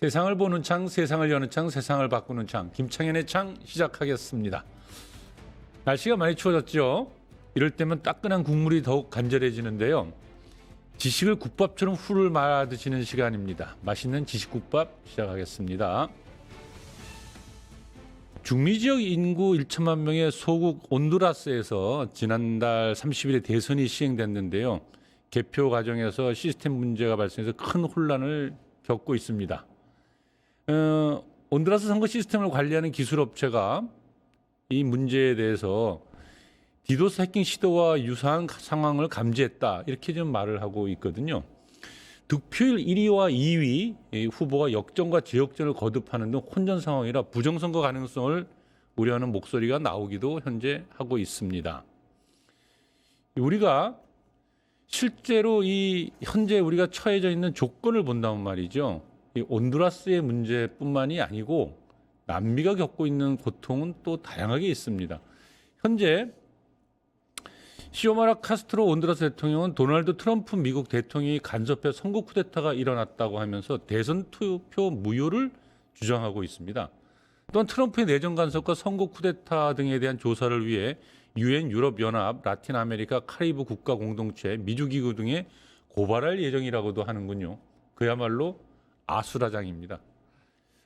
세상을 보는 창, 세상을 여는 창, 세상을 바꾸는 창, 김창현의 창 시작하겠습니다. 날씨가 많이 추워졌죠? 이럴 때면 따끈한 국물이 더욱 간절해지는데요. 지식을 국밥처럼 후를 말아 드시는 시간입니다. 맛있는 지식국밥 시작하겠습니다. 중미 지역 인구 1천만 명의 소국 온두라스에서 지난달 30일에 대선이 시행됐는데요. 개표 과정에서 시스템 문제가 발생해서 큰 혼란을 겪고 있습니다. 온두라스 선거 시스템을 관리하는 기술업체가 이 문제에 대해서 디도스 해킹 시도와 유사한 상황을 감지했다 이렇게 좀 말을 하고 있거든요. 득표율 1위와 2위 후보가 역전과 재역전을 거듭하는 등 혼전 상황이라 부정선거 가능성을 우려하는 목소리가 나오기도 현재 하고 있습니다. 우리가 실제로 이 현재 우리가 처해져 있는 조건을 본다면 말이죠. 이 온두라스의 문제뿐만이 아니고 남미가 겪고 있는 고통은 또 다양하게 있습니다. 현재 시오마라 카스트로 온두라스 대통령은 도널드 트럼프 미국 대통령이 간섭해 선거 쿠데타가 일어났다고 하면서 대선 투표 무효를 주장하고 있습니다. 또한 트럼프의 내정 간섭과 선거 쿠데타 등에 대한 조사를 위해 유엔, 유럽연합, 라틴 아메리카, 카리브 국가 공동체, 미주기구 등에 고발할 예정이라고도 하는군요. 그야말로 아수라장입니다.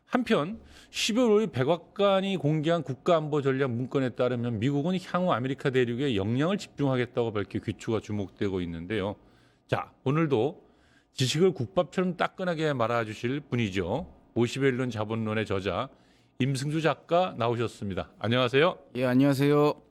한편 15일 백악관이 공개한 국가안보 전략 문건에 따르면 미국은 향후 아메리카 대륙에 역량을 집중하겠다고 밝혀 귀추가 주목되고 있는데요. 자, 오늘도 지식을 국밥처럼 따끈하게 말아주실 분이죠. 50의 일론 자본론의 저자 임승주 작가 나오셨습니다. 안녕하세요. 예, 안녕하세요.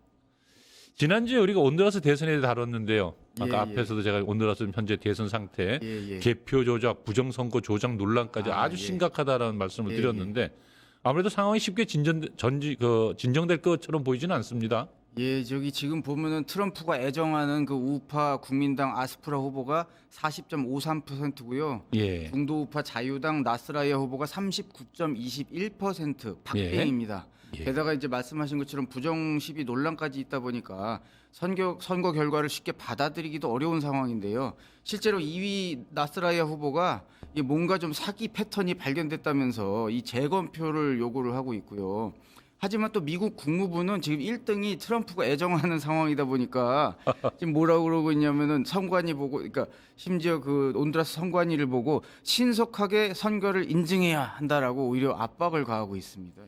지난주에 우리가 온두라스 대선에 대해 다뤘는데요. 아까 앞에서도 제가 온두라스 현재 대선 상태, 개표 조작, 부정선거 조작 논란까지 아주 심각하다라는 말씀을 드렸는데 아무래도 상황이 쉽게 진정될 것처럼 보이지는 않습니다. 예, 저기 지금 보면은 트럼프가 애정하는 그 우파 국민당 아스프라 후보가 40.53%고요. 예. 중도 우파 자유당 나스라야 후보가 39.21% 박빙입니다. 예. 게다가 이제 말씀하신 것처럼 부정 시비 논란까지 있다 보니까 선거 결과를 쉽게 받아들이기도 어려운 상황인데요. 실제로 2위 나스라야 후보가 뭔가 좀 사기 패턴이 발견됐다면서 이 재검표를 요구를 하고 있고요. 하지만 또 미국 국무부는 지금 1등이 트럼프가 애정하는 상황이다 보니까 지금 뭐라고 그러고 있냐면은 선관위 보고, 그러니까 심지어 그 온두라스 선관위를 보고 신속하게 선거를 인증해야 한다라고 오히려 압박을 가하고 있습니다.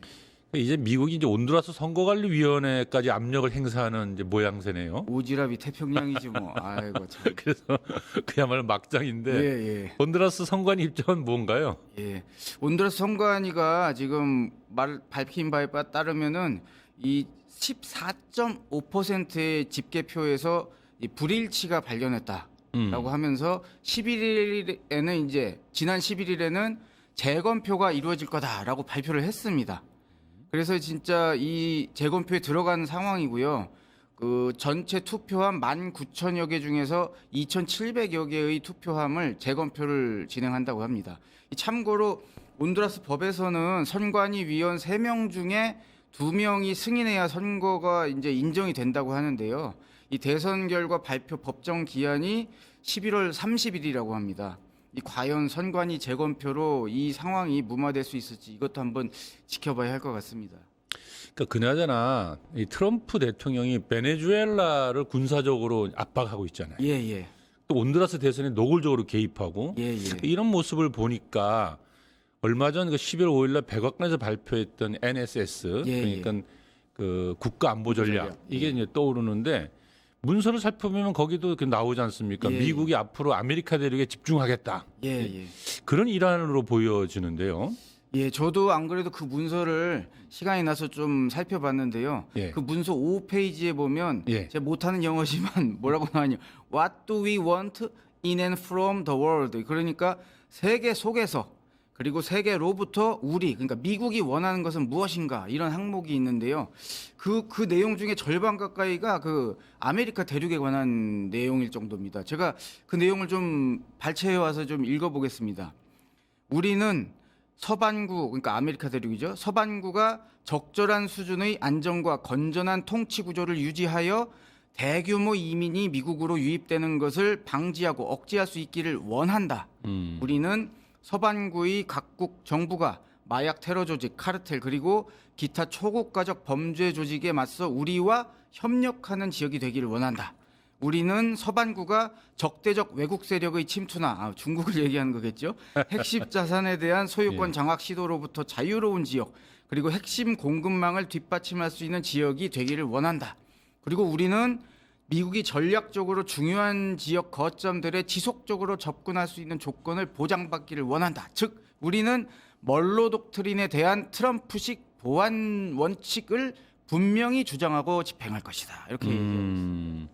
이제 미국이 이제 온두라스 선거관리위원회까지 압력을 행사하는 이제 모양새네요. 오지랖이 태평양이지 뭐. 아이고 참. 그래서 그야말로 막장인데 예. 온두라스 선관위 입장은 뭔가요? 예. 온두라스 선관위가 지금 밝힌 바에 따르면은 이 14.5%의 집계표에서 이 불일치가 발견했다라고 하면서 11일에는 이제 지난 11일에는 재검표가 이루어질 거다라고 발표를 했습니다. 그래서 진짜 이 재검표에 들어간 상황이고요. 그 전체 투표함 19,000여 개 중에서 2,700여 개의 투표함을 재검표를 진행한다고 합니다. 참고로 온두라스 법에서는 선관위 위원 3명 중에 2명이 승인해야 선거가 이제 인정이 된다고 하는데요. 이 대선 결과 발표 법정 기한이 11월 30일이라고 합니다. 이 과연 선관위 재검표로 이 상황이 무마될 수 있을지 이것도 한번 지켜봐야 할 것 같습니다. 그러니까 그나저나 이 트럼프 대통령이 베네수엘라를 군사적으로 압박하고 있잖아요. 예. 또 온두라스 대선에 노골적으로 개입하고 이런 모습을 보니까 얼마 전 그 11월 5일날 백악관에서 발표했던 NSS 그러니까 그 국가안보 전략 이게 이제 떠오르는데. 문서를 살펴보면 거기도 나오지 않습니까? 미국이 앞으로 아메리카 대륙에 집중하겠다. 그런 일환으로 보여지는데요. 예, 저도 안 그래도 그 문서를 시간이 나서 좀 살펴봤는데요. 그 문서 5페이지에 보면 제가 못하는 영어지만 뭐라고 나와요? What do we want in and from the world? 그러니까 세계 속에서 그리고 세계로부터 우리, 그러니까 미국이 원하는 것은 무엇인가 이런 항목이 있는데요. 그 내용 중에 절반 가까이가 그 아메리카 대륙에 관한 내용일 정도입니다. 제가 그 내용을 좀 발췌해 와서 좀 읽어보겠습니다. 우리는 서반구, 그러니까 아메리카 대륙이죠. 서반구가 적절한 수준의 안정과 건전한 통치 구조를 유지하여 대규모 이민이 미국으로 유입되는 것을 방지하고 억제할 수 있기를 원한다. 우리는 서반구의 각국 정부가 마약 테러 조직, 카르텔 그리고 기타 초국가적 범죄 조직에 맞서 우리와 협력하는 지역이 되기를 원한다. 우리는 서반구가 적대적 외국 세력의 침투나 중국을 얘기하는 거겠죠. 핵심 자산에 대한 소유권 예. 장악 시도로부터 자유로운 지역 그리고 핵심 공급망을 뒷받침할 수 있는 지역이 되기를 원한다. 그리고 우리는 미국이 전략적으로 중요한 지역 거점들에 지속적으로 접근할 수 있는 조건을 보장받기를 원한다. 즉 우리는 멀로 독트린에 대한 트럼프식 보안 원칙을 분명히 주장하고 집행할 것이다. 이렇게 얘기하고 있습니다.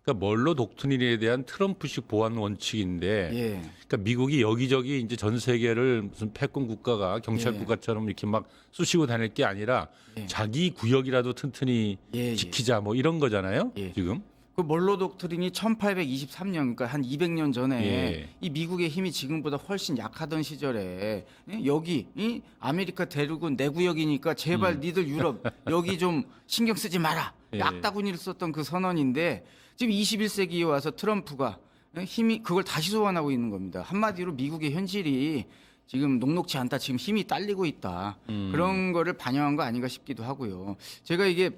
그러니까 멀로 독트린에 대한 트럼프식 보안 원칙인데, 예. 그러니까 미국이 여기저기 이제 전 세계를 무슨 패권 국가가 경찰 예. 국가처럼 이렇게 막 쑤시고 다닐 게 아니라 예. 자기 구역이라도 튼튼히 예, 지키자 뭐 이런 거잖아요. 예. 지금. 그 멀로 독트린이 1823년 그러니까 한 200년 전에 예. 이 미국의 힘이 지금보다 훨씬 약하던 시절에 여기 이 아메리카 대륙은 내 구역이니까 제발 니들 유럽 여기 좀 신경 쓰지 마라. 예. 약다구니를 썼던 그 선언인데 지금 21세기에 와서 트럼프가 힘이 그걸 다시 소환하고 있는 겁니다. 한마디로 미국의 현실이 지금 녹록지 않다. 지금 힘이 딸리고 있다. 그런 거를 반영한 거 아닌가 싶기도 하고요. 제가 이게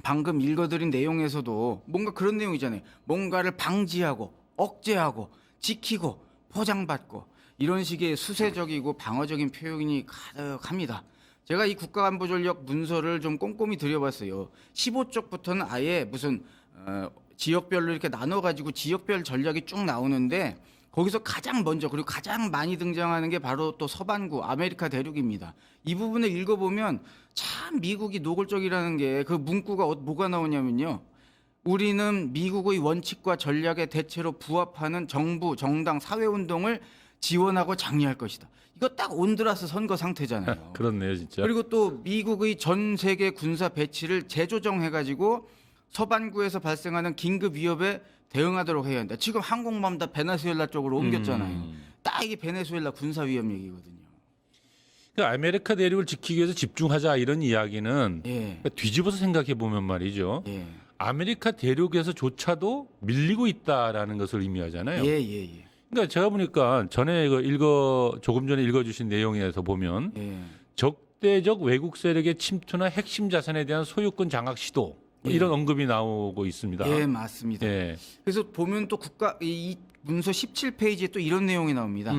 방금 읽어드린 내용에서도 뭔가 그런 내용이잖아요. 뭔가를 방지하고 억제하고 지키고 포장받고 이런 식의 수세적이고 방어적인 표현이 가득합니다. 제가 이 국가안보전략 문서를 좀 꼼꼼히 들여봤어요. 15쪽부터는 아예 무슨 지역별로 이렇게 나눠가지고 지역별 전략이 쭉 나오는데 거기서 가장 먼저 그리고 가장 많이 등장하는 게 바로 또 서반구 아메리카 대륙입니다. 이 부분을 읽어보면 참 미국이 노골적이라는 게 그 문구가 뭐가 나오냐면요. 우리는 미국의 원칙과 전략에 대체로 부합하는 정부, 정당, 사회운동을 지원하고 장려할 것이다. 이거 딱 온두라스 선거 상태잖아요. 그렇네요, 진짜. 그리고 또 미국의 전 세계 군사 배치를 재조정해가지고 서반구에서 발생하는 긴급 위협에 대응하도록 해야 한다. 지금 항공모함 다 베네수엘라 쪽으로 옮겼잖아요. 딱 이게 베네수엘라 군사 위협 얘기거든요. 그러니까 아메리카 대륙을 지키기 위해서 집중하자 이런 이야기는 예. 그러니까 뒤집어서 생각해 보면 말이죠. 예. 아메리카 대륙에서조차도 밀리고 있다라는 것을 의미하잖아요. 예, 예, 예. 그러니까 제가 보니까 전에 조금 전에 읽어주신 내용에서 보면 예. 적대적 외국 세력의 침투나 핵심 자산에 대한 소유권 장악 시도 예. 이런 언급이 나오고 있습니다. 예, 맞습니다. 예. 그래서 보면 또 이 문서 17페이지에 또 이런 내용이 나옵니다.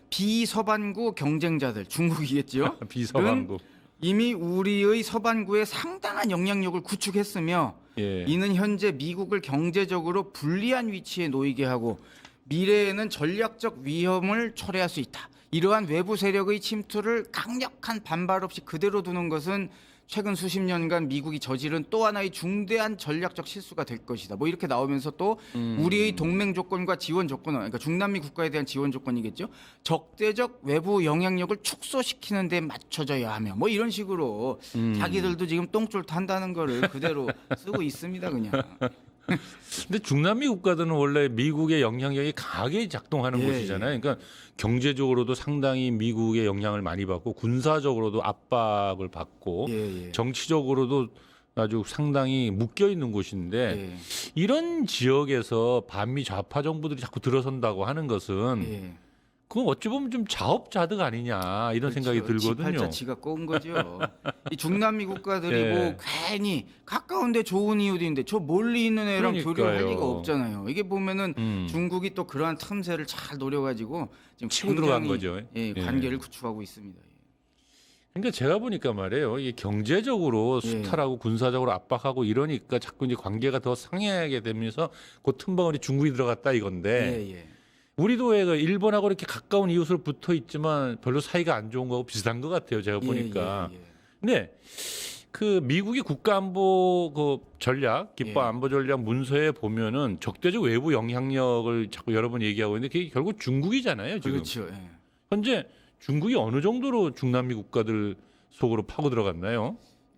비서반구 경쟁자들 중국이겠죠. 비서반구. 이미 우리의 서반구에 상당한 영향력을 구축했으며 예. 이는 현재 미국을 경제적으로 불리한 위치에 놓이게 하고 미래에는 전략적 위험을 초래할 수 있다. 이러한 외부 세력의 침투를 강력한 반발 없이 그대로 두는 것은 최근 수십 년간 미국이 저지른 또 하나의 중대한 전략적 실수가 될 것이다. 뭐 이렇게 나오면서 또 우리의 동맹 조건과 지원 조건은 그러니까 중남미 국가에 대한 지원 조건이겠죠. 적대적 외부 영향력을 축소시키는 데 맞춰져야 하며 뭐 이런 식으로 자기들도 지금 똥줄 탄다는 거를 그대로 쓰고 있습니다. 그냥. 근데 중남미 국가들은 원래 미국의 영향력이 강하게 작동하는 예, 곳이잖아요. 그러니까 경제적으로도 상당히 미국의 영향을 많이 받고 군사적으로도 압박을 받고 예, 예. 정치적으로도 아주 상당히 묶여 있는 곳인데 예. 이런 지역에서 반미 좌파 정부들이 자꾸 들어선다고 하는 것은 예. 그건 어찌 보면 좀 자업자득 아니냐 이런 생각이 들거든요. 지팔자 지가 꼬은 거죠. 이 중남미 국가들이 예. 뭐 괜히 가까운데 좋은 이유도 있는데 저 멀리 있는 애랑 그러니까요. 교류를 할 리가 없잖아요. 이게 보면은 음. 중국이 또 그러한 틈새를 잘 노려가지고 지금 치고 들어간 굉장히, 거죠. 예, 예. 관계를 구축하고 있습니다. 그러니까 제가 보니까 말이에요. 이게 경제적으로 예. 수탈하고 군사적으로 압박하고 이러니까 자꾸 이제 관계가 더 상해하게 되면서 그 틈바구니 중국이 들어갔다 이건데 예, 예. 우리도 왜 일본하고 이렇게 가까운 이웃으로 붙어 있지만 별로 사이가 안 좋은 거하고 비슷한 것 같아요. 제가 보니까. 예, 예, 예. 근데 그 미국이 국가안보 그 전략, 기법 예. 안보 전략 문서에 보면은 적대적 외부 영향력을 자꾸 여러 번 얘기하고 있는데 그게 결국 중국이잖아요. 지금. 그렇죠. 예. 현재 중국이 어느 정도로 중남미 국가들 속으로 파고 들어갔나요?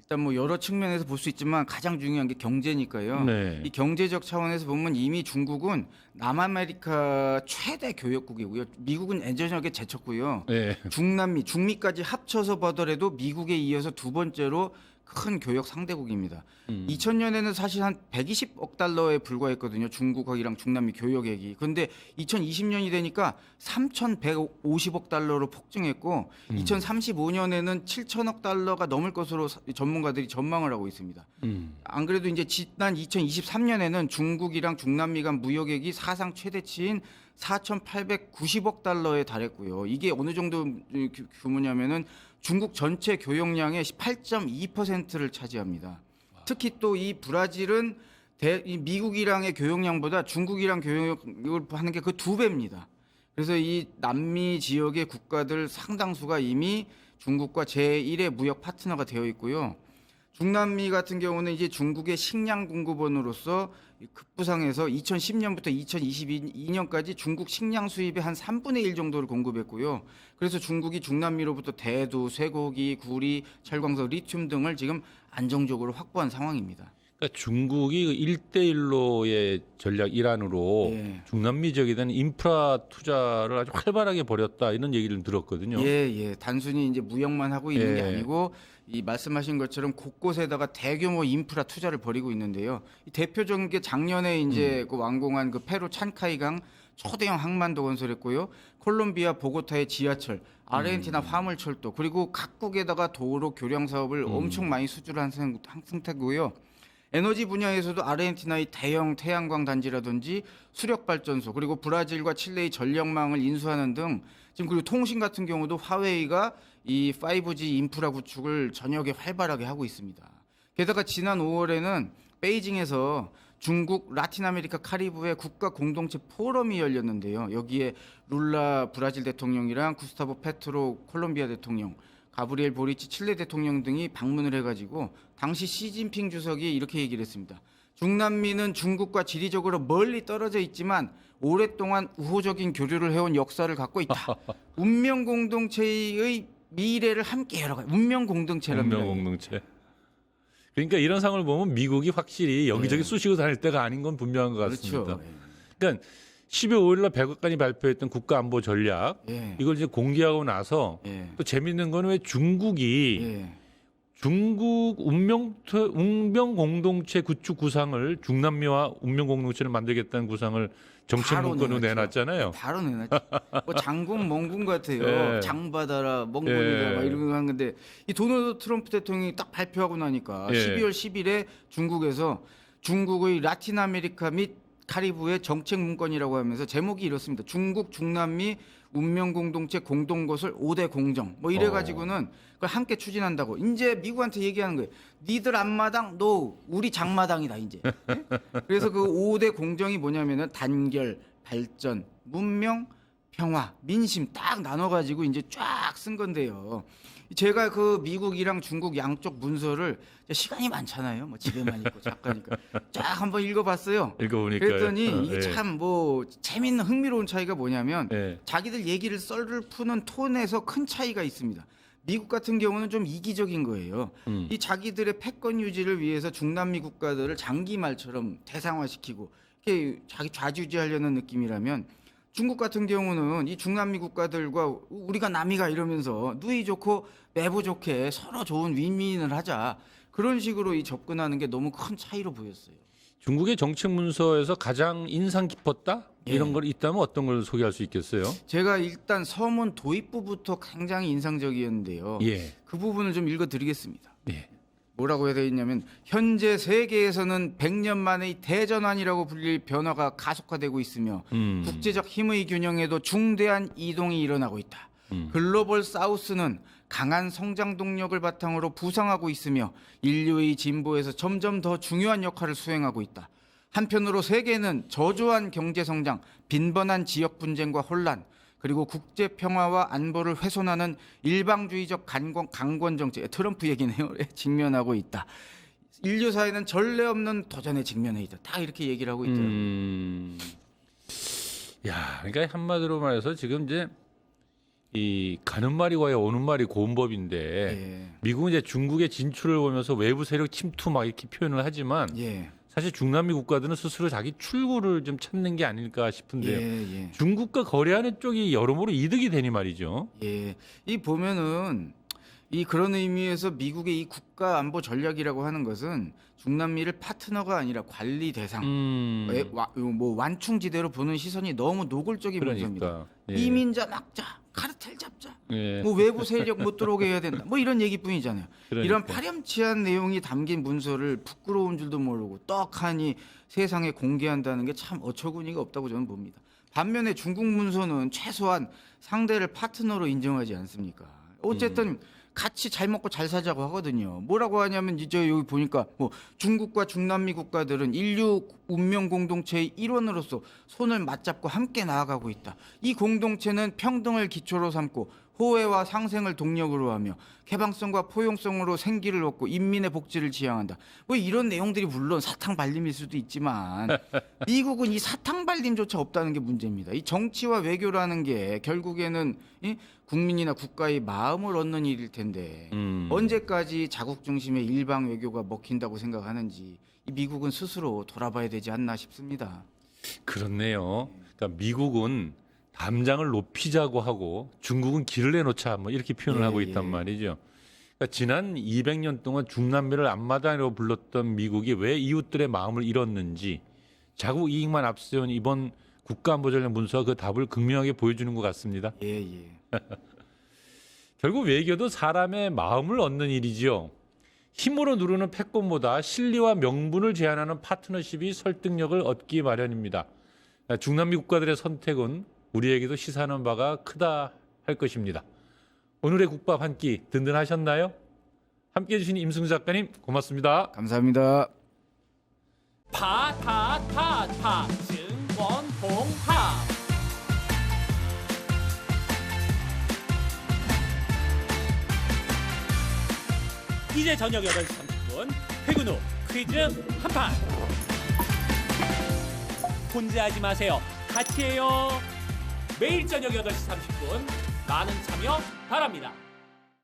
일단 뭐 여러 측면에서 볼 수 있지만 가장 중요한 게 경제니까요. 네. 이 경제적 차원에서 보면 이미 중국은 남아메리카 최대 교역국이고요. 미국은 예전에 제쳤고요. 네. 중미까지 합쳐서 보더라도 미국에 이어서 두 번째로 큰 교역 상대국입니다. 2000년에는 사실 한 120억 달러에 불과했거든요. 중국이랑 중남미 교역액이. 그런데 2020년이 되니까 3,150억 달러로 폭증했고 2035년에는 7천억 달러가 넘을 것으로 전문가들이 전망을 하고 있습니다. 안 그래도 이제 지난 2023년에는 중국이랑 중남미 간 무역액이 사상 최대치인 4,890억 달러에 달했고요. 이게 어느 정도 규모냐면은 중국 전체 교역량의 8.2%를 차지합니다. 특히 또 이 브라질은 이 미국이랑의 교역량보다 중국이랑 교역을 하는 게 그 2배입니다. 그래서 이 남미 지역의 국가들 상당수가 이미 중국과 제1의 무역 파트너가 되어 있고요. 중남미 같은 경우는 이제 중국의 식량 공급원으로서 급부상해서 2010년부터 2022년까지 중국 식량 수입의 한 3분의 1 정도를 공급했고요. 그래서 중국이 중남미로부터 대두, 쇠고기, 구리, 철광석, 리튬 등을 지금 안정적으로 확보한 상황입니다. 그러니까 중국이 1대1로의 전략 일환으로 예. 중남미 지역에 대한 인프라 투자를 아주 활발하게 벌였다 이런 얘기를 들었거든요. 예. 단순히 이제 무역만 하고 있는 게 예. 아니고 이 말씀하신 것처럼 곳곳에다가 대규모 인프라 투자를 벌이고 있는데요. 이 대표적인 게 작년에 이제 그 완공한 그 페루 찬카이강 초대형 항만도 건설했고요. 콜롬비아 보고타의 지하철, 아르헨티나 화물철도, 그리고 각국에다가 도로 교량 사업을 엄청 많이 수주를 한 상태고요. 에너지 분야에서도 아르헨티나의 대형 태양광 단지라든지 수력 발전소, 그리고 브라질과 칠레의 전력망을 인수하는 등 지금, 그리고 통신 같은 경우도 화웨이가 이 5G 인프라 구축을 전역에 활발하게 하고 있습니다. 게다가 지난 5월에는 베이징에서 중국, 라틴 아메리카, 카리브해 국가 공동체 포럼이 열렸는데요. 여기에 룰라 브라질 대통령이랑 구스타보 페트로 콜롬비아 대통령, 가브리엘 보리치 칠레 대통령 등이 방문을 해가지고 당시 시진핑 주석이 이렇게 얘기를 했습니다. 중남미는 중국과 지리적으로 멀리 떨어져 있지만 오랫동안 우호적인 교류를 해온 역사를 갖고 있다. 운명 공동체의 미래를 함께 열어가요. 운명 공동체랍니다. 운명 공동체. 그러니까 이런 상황을 보면 미국이 확실히 여기저기 예. 쑤시고 다닐 때가 아닌 건 분명한 것 같습니다. 그렇죠. 그러니까 12월 5일 날 백악관이 발표했던 국가안보 전략 예. 이걸 이제 공개하고 나서 예. 또 재밌는 거는 왜 중국이 예. 중국 운명 공동체 구축 구상을 중남미와 운명 공동체를 만들겠다는 구상을 정책 바로 문건으로 내놨죠. 내놨잖아요. 바로 내놨죠. 뭐 장군 멍군 같아요. 예. 장 받아라 멍군이다 예. 막 이런 거 하는 건데 이 도널드 트럼프 대통령이 딱 발표하고 나니까 예. 12월 10일에 중국에서 중국의 라틴 아메리카 및 카리브해 정책 문건이라고 하면서 제목이 이렇습니다. 중국 중남미 운명 공동체 공동거설 5대 공정. 뭐 이래 가지고는 그걸 함께 추진한다고. 이제 미국한테 얘기하는 거예요. 니들 앞마당, 너 우리 장마당이다 이제. 네? 그래서 그 5대 공정이 뭐냐면은 단결, 발전, 문명, 평화, 민심 딱 나눠 가지고 이제 쫙 쓴 건데요. 제가 그 미국이랑 중국 양쪽 문서를 시간이 많잖아요. 뭐 집에만 있고 작가니까 쫙 한번 읽어봤어요. 읽어보니까 그랬더니 이게 참 뭐 재밌는 흥미로운 차이가 뭐냐면 예. 자기들 얘기를 썰을 푸는 톤에서 큰 차이가 있습니다. 미국 같은 경우는 좀 이기적인 거예요. 이 자기들의 패권 유지를 위해서 중남미 국가들을 장기 말처럼 대상화시키고 이렇게 자기 좌지우지하려는 느낌이라면 중국 같은 경우는 이 중남미 국가들과 우리가 남이가 이러면서 누이 좋고 매부 좋게 서로 좋은 윈윈을 하자. 그런 식으로 이 접근하는 게 너무 큰 차이로 보였어요. 중국의 정책 문서에서 가장 인상 깊었다? 예. 이런 걸 있다면 어떤 걸 소개할 수 있겠어요? 제가 일단 서문 도입부부터 굉장히 인상적이었는데요. 예. 그 부분을 좀 읽어드리겠습니다. 예. 뭐라고 해야 되냐면 현재 세계에서는 100년 만의 대전환이라고 불릴 변화가 가속화되고 있으며 국제적 힘의 균형에도 중대한 이동이 일어나고 있다. 글로벌 사우스는 강한 성장 동력을 바탕으로 부상하고 있으며 인류의 진보에서 점점 더 중요한 역할을 수행하고 있다. 한편으로 세계는 저조한 경제 성장, 빈번한 지역 분쟁과 혼란, 그리고 국제 평화와 안보를 훼손하는 일방주의적 강권 정책, 트럼프 얘기네요. 직면하고 있다. 인류 사회는 전례 없는 도전에 직면해 있다. 다 이렇게 얘기를 하고 있더라고요. 야, 그러니까 한마디로 말해서 지금 이제 이 가는 말이 와야 오는 말이 고운 법인데 예. 미국은 이제 중국의 진출을 보면서 외부 세력 침투 막 이렇게 표현을 하지만 예. 사실 중남미 국가들은 스스로 자기 출구를 좀 찾는 게 아닐까 싶은데요. 예. 중국과 거래하는 쪽이 여러모로 이득이 되니 말이죠. 예. 이 보면은 이 그런 의미에서 미국의 이 국가 안보 전략이라고 하는 것은 중남미를 파트너가 아니라 관리 대상, 뭐 완충지대로 보는 시선이 너무 노골적인 문제입니다. 그러니까 예. 이민자 막자, 카르텔 잡자, 예. 뭐 외부 세력 못 들어오게 해야 된다, 뭐 이런 얘기뿐이잖아요. 그러니까. 이런 파렴치한 내용이 담긴 문서를 부끄러운 줄도 모르고 떡하니 세상에 공개한다는 게 참 어처구니가 없다고 저는 봅니다. 반면에 중국 문서는 최소한 상대를 파트너로 인정하지 않습니까? 어쨌든 같이 잘 먹고 잘 사자고 하거든요. 뭐라고 하냐면 이제 여기 보니까 뭐 중국과 중남미 국가들은 인류 운명 공동체의 일원으로서 손을 맞잡고 함께 나아가고 있다. 이 공동체는 평등을 기초로 삼고 호혜와 상생을 동력으로 하며 개방성과 포용성으로 생기를 얻고 인민의 복지를 지향한다. 뭐 이런 내용들이 물론 사탕 발림일 수도 있지만 미국은 이 사탕 발림조차 없다는 게 문제입니다. 이 정치와 외교라는 게 결국에는 이 국민이나 국가의 마음을 얻는 일일 텐데 언제까지 자국 중심의 일방 외교가 먹힌다고 생각하는지 이 미국은 스스로 돌아봐야 되지 않나 싶습니다. 그렇네요. 그러니까 미국은 담장을 높이자고 하고 중국은 길을 내놓자 뭐 이렇게 표현을 예, 하고 있단 예. 말이죠. 그러니까 지난 200년 동안 중남미를 앞마당으로 불렀던 미국이 왜 이웃들의 마음을 잃었는지 자국 이익만 앞세운 이번 국가안보전략 문서가 그 답을 극명하게 보여주는 것 같습니다. 예, 예. 결국 외교도 사람의 마음을 얻는 일이지요. 힘으로 누르는 패권보다 실리와 명분을 제한하는 파트너십이 설득력을 얻기 마련입니다. 중남미 국가들의 선택은 우리에게도 시사하는 바가 크다 할 것입니다. 오늘의 국밥 한 끼 든든하셨나요? 함께해 주신 임승수 작가님 고맙습니다. 감사합니다. 파타타타 증권통합 이제 저녁 8시 30분 퇴근 후 퀴즈 한판 혼자 하지 마세요. 같이 해요. 매일 저녁 8시 30분 많은 참여 바랍니다.